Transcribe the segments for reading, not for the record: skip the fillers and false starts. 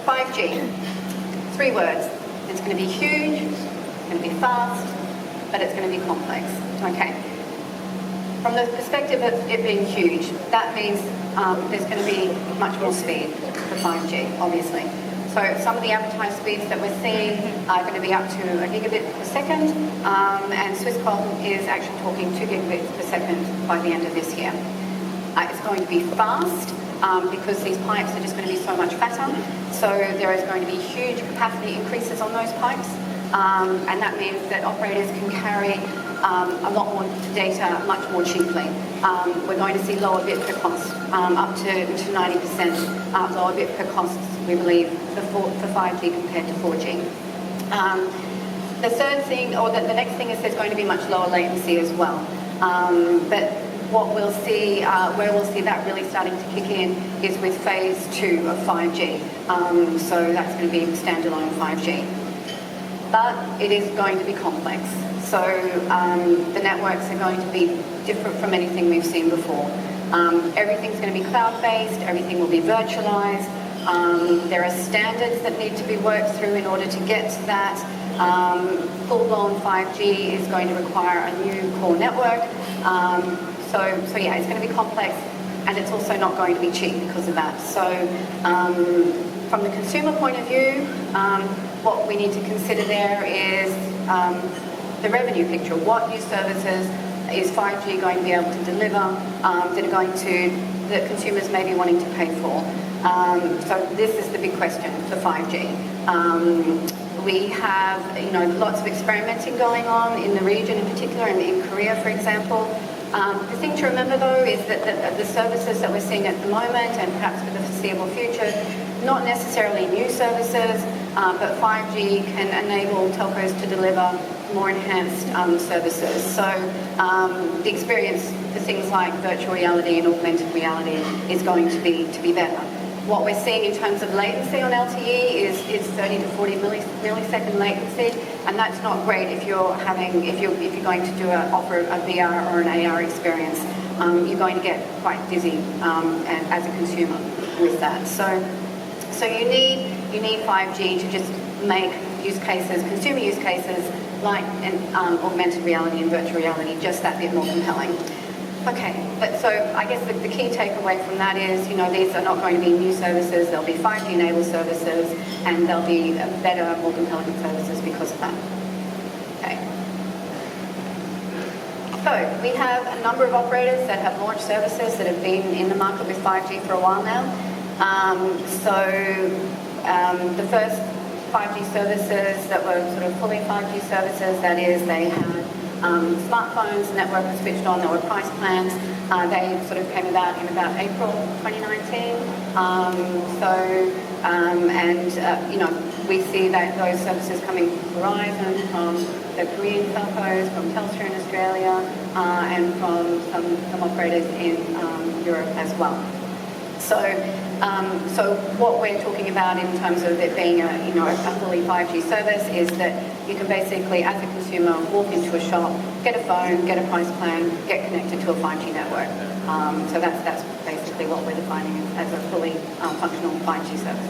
5G, 3 words. It's going to be huge, it's going to be fast, but it's going to be complex, okay? From the perspective of it being huge, that means there's going to be much more speed for 5G, obviously. So some of the advertised speeds that we're seeing are going to be up to a gigabit per second, and Swisscom is actually talking 2 gigabits per second by the end of this year. It's going to be fast because these pipes are just going to be so much fatter. So there is going to be huge capacity increases on those pipes, and that means that operators can carry a lot more data much more cheaply. We're going to see lower bit per cost, up to 90% lower bit per cost, we believe, for 5G compared to 4G. The third thing, or the next thing, is there's going to be much lower latency as well. But what we'll see, where we'll see that really starting to kick in is with phase 2 of 5G. So that's going to be standalone 5G. But it is going to be complex. So the networks are going to be different from anything we've seen before. Everything's going to be cloud-based, everything will be virtualized. There are standards that need to be worked through in order to get to that. Full-blown 5G is going to require a new core network. So yeah, it's going to be complex, and it's also not going to be cheap because of that. So from the consumer point of view, what we need to consider there is the revenue picture. What new services is 5G going to be able to deliver that consumers may be wanting to pay for? So this is the big question for 5G. We have, lots of experimenting going on in the region, in particular in Korea, for example. The thing to remember, though, is that the services that we're seeing at the moment, and perhaps for the foreseeable future, not necessarily new services, but 5G can enable telcos to deliver more enhanced services. So the experience for things like virtual reality and augmented reality is going to be better. What we're seeing in terms of latency on LTE is 30 to 40 millisecond latency, and that's not great if you're going to offer a VR or an AR experience. You're going to get quite dizzy and as a consumer with that. So you need 5G to just make use cases, consumer use cases like augmented reality and virtual reality, just that bit more compelling. Okay, but so I guess the key takeaway from that is, these are not going to be new services, they'll be 5G-enabled services, and they'll be better, more compelling services because of that. Okay. So we have a number of operators that have launched services that have been in the market with 5G for a while now. The first 5G services that were sort of fully 5G services, that is, they had smartphones, the network was switched on, there were price plans. They sort of came about in about April 2019. We see that those services coming from Verizon, from the Korean telcos, from Telstra in Australia, and from some operators in Europe as well. So what we're talking about in terms of it being a fully 5G service is that you can basically, as a consumer, walk into a shop, get a phone, get a price plan, get connected to a 5G network. So that's basically what we're defining as a fully functional 5G service.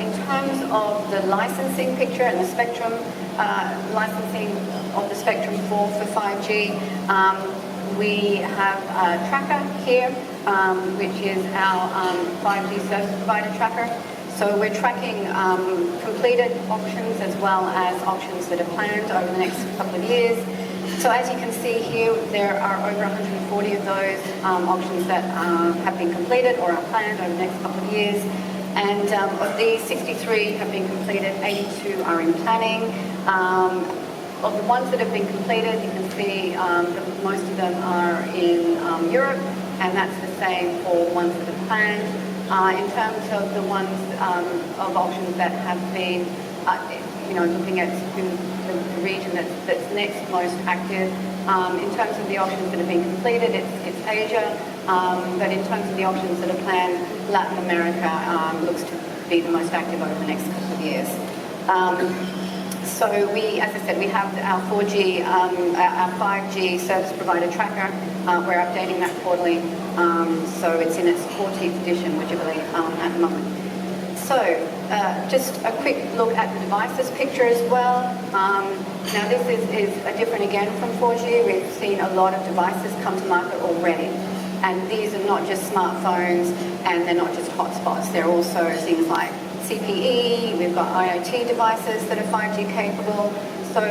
In terms of the licensing picture and the spectrum, licensing of the spectrum for 5G, we have a tracker here, which is our 5G service provider tracker. So we're tracking completed auctions as well as auctions that are planned over the next couple of years. So as you can see here, there are over 140 of those auctions that have been completed or are planned over the next couple of years. And of these, 63 have been completed, 82 are in planning. Of the ones that have been completed, you can see that most of them are in Europe, and that's the same for ones that are planned. In terms of the ones of auctions that have been, looking at the region that's next most active, in terms of the auctions that have been completed, it's Asia, but in terms of the auctions that are planned, Latin America looks to be the most active over the next couple of years. So as I said, we have our 5G service provider tracker. We're updating that quarterly, so it's in its 14th edition, would you believe, at the moment. So, just a quick look at the devices picture as well. Now this is different again from 4G. We've seen a lot of devices come to market already. And these are not just smartphones, and they're not just hotspots. They're also things like CPE, we've got IoT devices that are 5G capable. So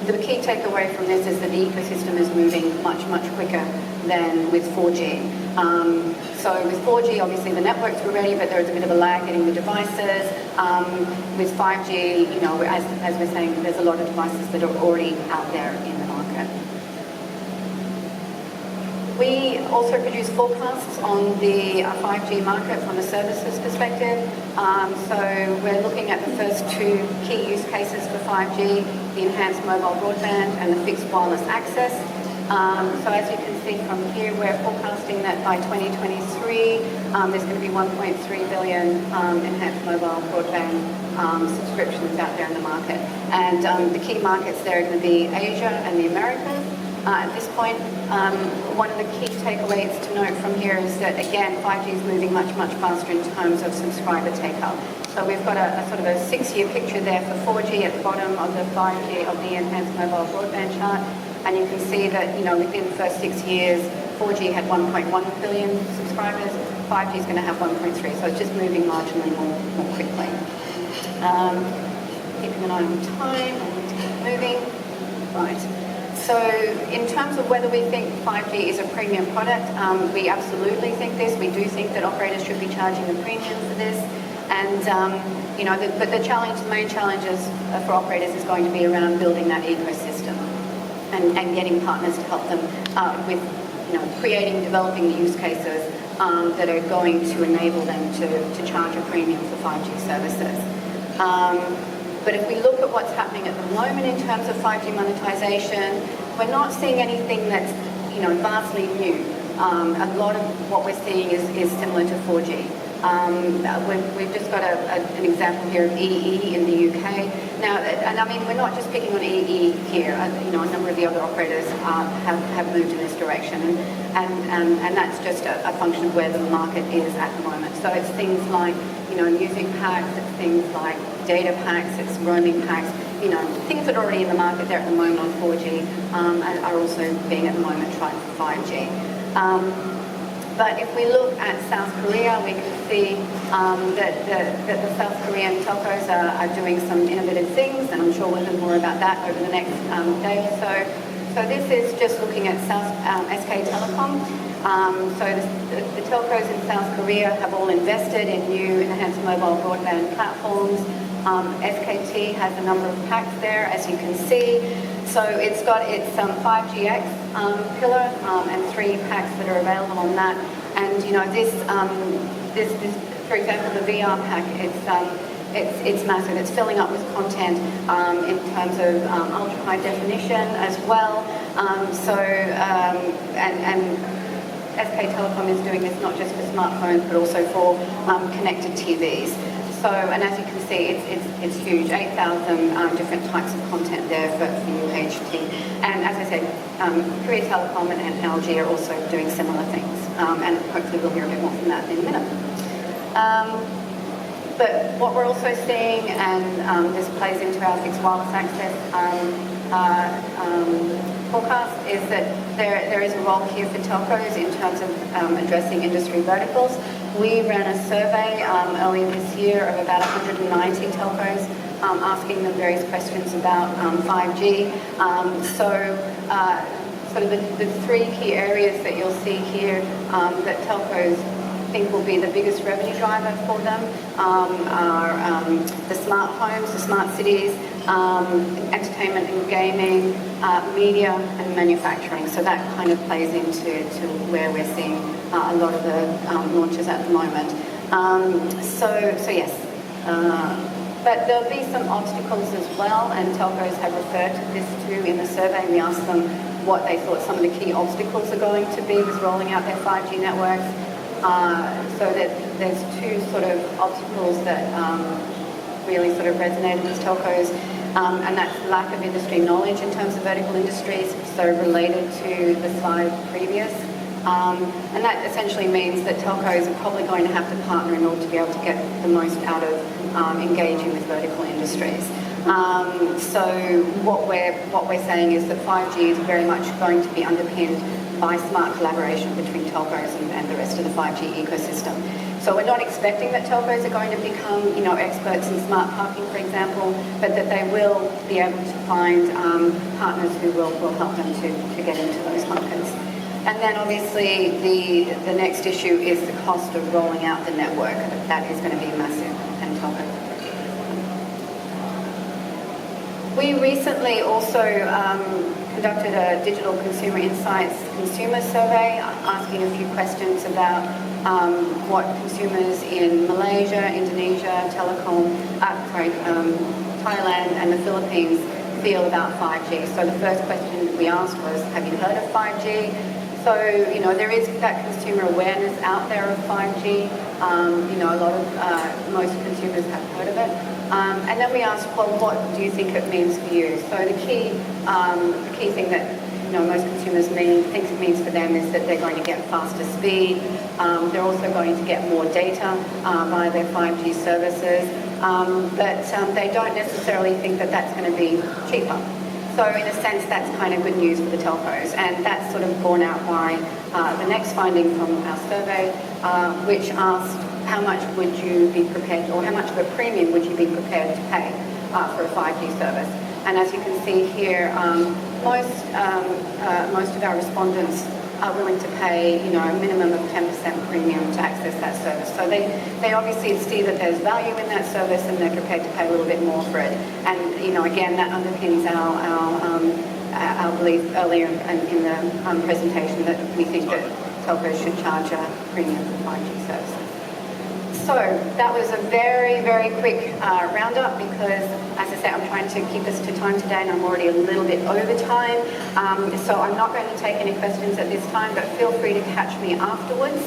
the key takeaway from this is that the ecosystem is moving much, much quicker than with 4G. So with 4G, obviously the networks were ready, but there was a bit of a lag getting the devices. With 5G, you know, as we're saying, there's a lot of devices that are already out there in the market. We also produce forecasts on the 5G market from a services perspective. So we're looking at the first two key use cases for 5G, the enhanced mobile broadband and the fixed wireless access. So as you can see from here, we're forecasting that by 2023, there's going to be 1.3 billion enhanced mobile broadband subscriptions out there in the market. And the key markets there are going to be Asia and the Americas. At this point, one of the key takeaways to note from here is that, again, 5G is moving much, much faster in terms of subscriber take-up. So we've got a sort of a 6-year picture there for 4G at the bottom of the 5G of the enhanced mobile broadband chart. And you can see that, you know, within the first 6 years, 4G had 1.1 billion subscribers, 5G is going to have 1.3, so it's just moving marginally more quickly. Keeping an eye on time, moving. Right. So in terms of whether we think 5G is a premium product, we absolutely think this. We do think that operators should be charging a premium for this. And, you know, but the main challenge for operators is going to be around building that ecosystem and getting partners to help them with, you know, creating, developing the use cases that are going to enable them to charge a premium for 5G services. But if we look at what's happening at the moment in terms of 5G monetization, we're not seeing anything that's, you know, vastly new. A lot of what we're seeing is similar to 4G. We've just got an example here of EE in the UK. Now, and I mean, we're not just picking on EE here. You know, a number of the other operators have moved in this direction, and that's just a function of where the market is at the moment. So it's things like, you know, music packs, it's things like data packs, it's roaming packs, you know, things that are already in the market there at the moment on 4G are also being at the moment tried for 5G. But if we look at South Korea, we can see that the South Korean telcos are doing some innovative things, and I'm sure we'll learn more about that over the next day or so. So this is just looking at SK Telecom. So the telcos in South Korea have all invested in new enhanced mobile broadband platforms. SKT has a number of packs there, as you can see. So it's got its 5GX pillar and 3 packs that are available on that. And you know, this for example, the VR pack, it's massive. It's filling up with content in terms of ultra high definition as well. And SK Telecom is doing this not just for smartphones but also for connected TVs. So, and as you can see, it's huge, 8,000 different types of content there for UHD. And as I said, Korea Telecom and LG are also doing similar things. And hopefully we'll hear a bit more from that in a minute. But what we're also seeing, and this plays into our fixed wireless access forecast, is that there is a role here for telcos in terms of addressing industry verticals. We ran a survey earlier this year of about 190 telcos, asking them various questions about 5G. Sort of the 3 key areas that you'll see here that telcos think will be the biggest revenue driver for them are the smart homes, the smart cities, entertainment and gaming, media and manufacturing. So that kind of plays into where we're seeing a lot of the launches at the moment. So yes. But there'll be some obstacles as well, and telcos have referred to this too in the survey. We asked them what they thought some of the key obstacles are going to be with rolling out their 5G networks. So that there's 2 sort of obstacles that really sort of resonated with telcos. and that's lack of industry knowledge in terms of vertical industries, so related to the slide previous. And that essentially means that telcos are probably going to have to partner in order to be able to get the most out of engaging with vertical industries. So what we're saying is that 5G is very much going to be underpinned by smart collaboration between telcos and the rest of the 5G ecosystem. So we're not expecting that telcos are going to become, experts in smart parking, for example, but that they will be able to find partners who will help them to get into those markets. And then obviously the next issue is the cost of rolling out the network. That is going to be massive, and telcos. We recently also conducted a digital consumer insights consumer survey, asking a few questions about what consumers in Malaysia, Indonesia, Thailand and the Philippines feel about 5G. So the first question we asked was, have you heard of 5G? So, there is that consumer awareness out there of 5G. Most consumers have heard of it. And then we asked, well, what do you think it means for you? So the key thing that most consumers think it means for them is that they're going to get faster speed. They're also going to get more data via their 5G services. But they don't necessarily think that that's going to be cheaper. So in a sense, that's kind of good news for the telcos. And that's sort of borne out by the next finding from our survey, which asked how much would you be prepared, or how much of a premium would you be prepared to pay for a 5G service? And as you can see here, most of our respondents are willing to pay, a minimum of 10% premium to access that service. So they obviously see that there's value in that service, and they're prepared to pay a little bit more for it. And again, that underpins our belief earlier in the presentation that we think that telcos should charge a premium for 5G services. So that was a very, very quick roundup because, as I say, I'm trying to keep us to time today and I'm already a little bit over time. So I'm not going to take any questions at this time, but feel free to catch me afterwards